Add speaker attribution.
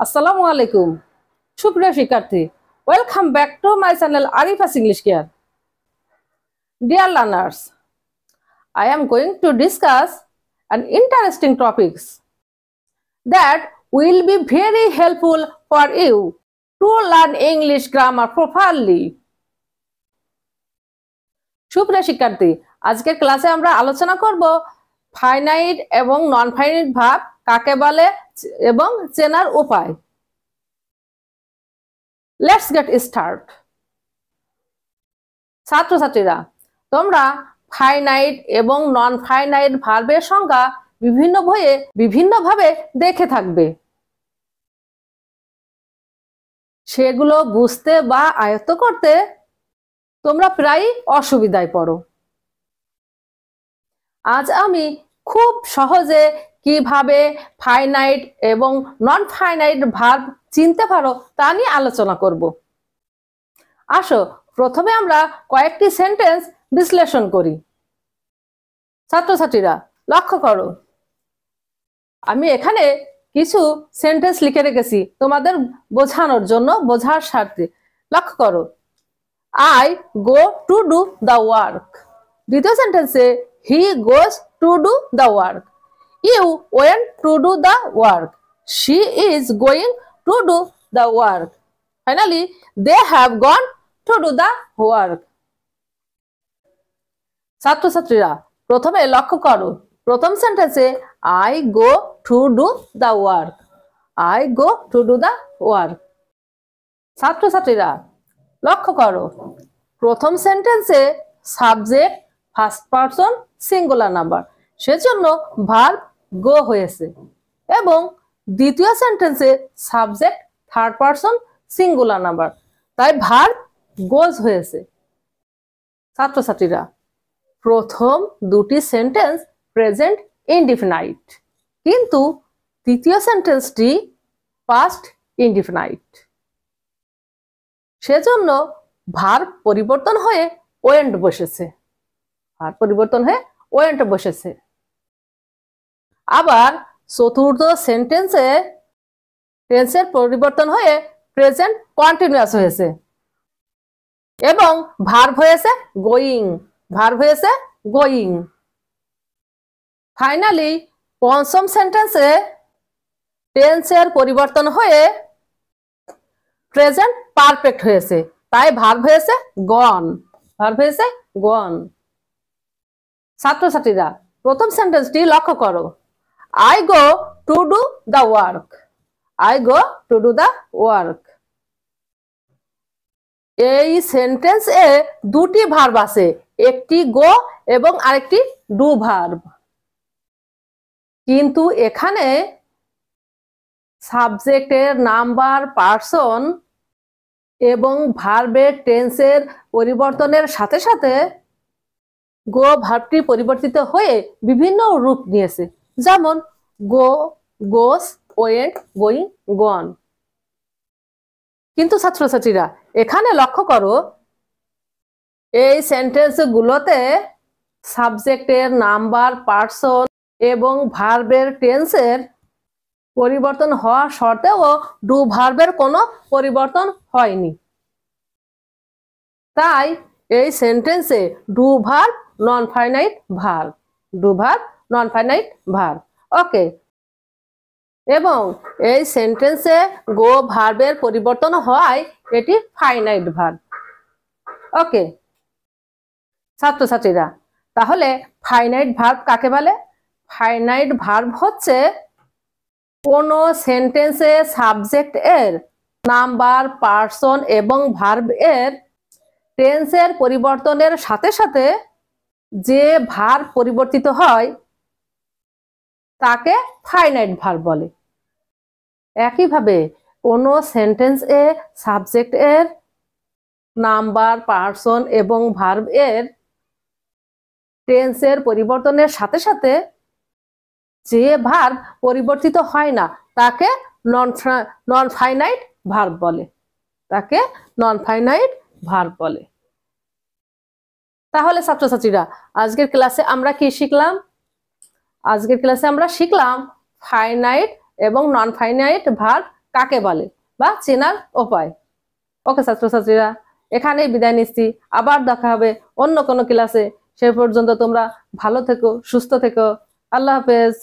Speaker 1: আসসালামু আলাইকুম সুপ্রিয় শিক্ষার্থী, welcome back to my channel Arifa's English care. Dear learners, I am going to discuss an interesting topics that will be very helpful for you to learn English grammar properly. সুপ্রিয় শিক্ষার্থী, আজকের ক্লাসে আমরা আলোচনা করব ফাইনাইট এবং নন ফাইনাইট ভার্ব কাকে বলে এবং চেনার উপায়। Let's get start. ছাত্রছাত্রীরা, তোমরা ফাইনাইট এবং নন ফাইনাইট ভার্বের সংজ্ঞা বিভিন্ন বইয়ে বিভিন্নভাবে দেখে থাকবে। সেগুলো বুঝতে বা আয়ত্ত করতে তোমরা প্রায় অসুবিধায় পড়ো। আজ আমি খুব সহজে কিভাবে ফাইনাইট এবং নন ফাইনাইট ভার্ব চিনতে পারো তা নিয়ে আলোচনা করব। আসো প্রথমে আমরা কয়েকটি সেন্টেন্স বিশ্লেষণ করি। ছাত্রছাত্রীরা লক্ষ্য করো, আমি এখানে কিছু সেন্টেন্স লিখে রেখেছি তোমাদের বোঝানোর জন্য, বোঝার স্বার্থে। লক্ষ্য করো, I go to do the work. দ্বিতীয় সেন্টেন্সে he goes to do the work. You went to do the work. She is going to do the work. Finally they have gone to do the work. ছাত্রছাত্রীরা প্রথমে লক্ষ্য করো, প্রথম সেন্টেন্সে I go to do the work. I go to do the work. ছাত্রছাত্রীরা লক্ষ্য করো, প্রথম সেন্টেন্সে subject first person singular number, সেজন্য ভার্ব গো হয়েছে, এবং দ্বিতীয় সেন্টেন্সে subject third person singular number, তাই ভার্ব গোজ হয়েছে। ছাত্রছাত্রীরা প্রথম দুটি সেন্টেন্স প্রেজেন্ট ইনডিফিনাইট, কিন্তু তৃতীয় সেন্টেন্সটি পাস্ট ইনডিফিনাইট, সেজন্য ভার্ব পরিবর্তন হয়ে ওয়েন্ট বসেছে। ভার্ব পরিবর্তন হয়ে ওয়েন্ট বসেছে। আবার চতুর্থ সেন্টেন্সে টেন্সের পরিবর্তন হয়ে প্রেজেন্ট কন্টিনিউয়াস হয়েছে এবং ভার্ব হয়েছে গোয়িং। ভার্ব হয়েছে গোয়িং। ফাইনালি পঞ্চম সেন্টেন্সে টেন্সের পরিবর্তন হয়ে প্রেজেন্ট পারফেক্ট হয়েছে, তাই ভার্ব হয়েছে গন। ভার্ব হয়েছে গন। ছাত্রছাত্রীরা প্রথম সেন্টেন্সটি লক্ষ্য করো, I go to do the work. I go to do the work. এই সেন্টেন্সে দুটি ভার্ব আছে, একটি গো এবং আরেকটি ডু ভার্ব, কিন্তু এখানে সাবজেক্টের নাম্বার পারসন এবং ভার্বের টেন্সের পরিবর্তনের সাথে সাথে গো ভার্বটি পরিবর্তিত হয়ে বিভিন্ন রূপ নিয়েছে, যেমন গো, গোস, ওয়েন্ট, গোয়িং, গন। কিন্তু ছাত্রছাত্রীরা এখানে লক্ষ্য করো, এই সেন্টেন্সগুলোতে সাবজেক্টের নাম্বার পারসন এবং ভার্বের টেন্সের পরিবর্তন হওয়া সত্ত্বেও ডু ভার্বের কোনো পরিবর্তন হয়নি, তাই এই সেন্টেন্সে do verb non finite verb. Do verb non finite verb. Okay, এবং এই সেন্টেন্সে গো ভার্বের পরিবর্তন হওয়ায় এটি ফাইনাইট ভার্ব। ওকে ছাত্রছাত্রীরা, তাহলে ফাইনাইট ভার্ব কাকে বলে? ফাইনাইট ভার্ব হচ্ছে কোনো সেন্টেন্সে সাবজেক্ট এর নাম্বার পারসন এবং ভার্ব এর টেন্সের পরিবর্তনের সাথে সাথে যে ভার্ব পরিবর্তিত হয় তাকে ফাইনাইট ভার্ব বলে। একইভাবে কোনো সেন্টেন্স এ সাবজেক্ট এর নাম্বার পারসন এবং ভার্ব এর টেন্সের পরিবর্তনের সাথে সাথে যে ভার্ব পরিবর্তিত হয় না তাকে নন ফাইনাইট ভার্ব বলে। তাকে নন ফাইনাইট ভার্ব বলে। তাহলে ছাত্রছাত্রীরা আজকের ক্লাসে আমরা কি শিখলাম? আজকের ক্লাসে আমরা শিখলাম ফাইনাইট এবং নন ফাইনাইট ভার্ব কাকে বলে বা চেনার উপায়। ওকে ছাত্রছাত্রীরা, এখানেই বিদায় নিচ্ছি। আবার দেখা হবে অন্য কোনো ক্লাসে। সে পর্যন্ত তোমরা ভালো থেকো, সুস্থ থেকো। আল্লাহ হাফেজ।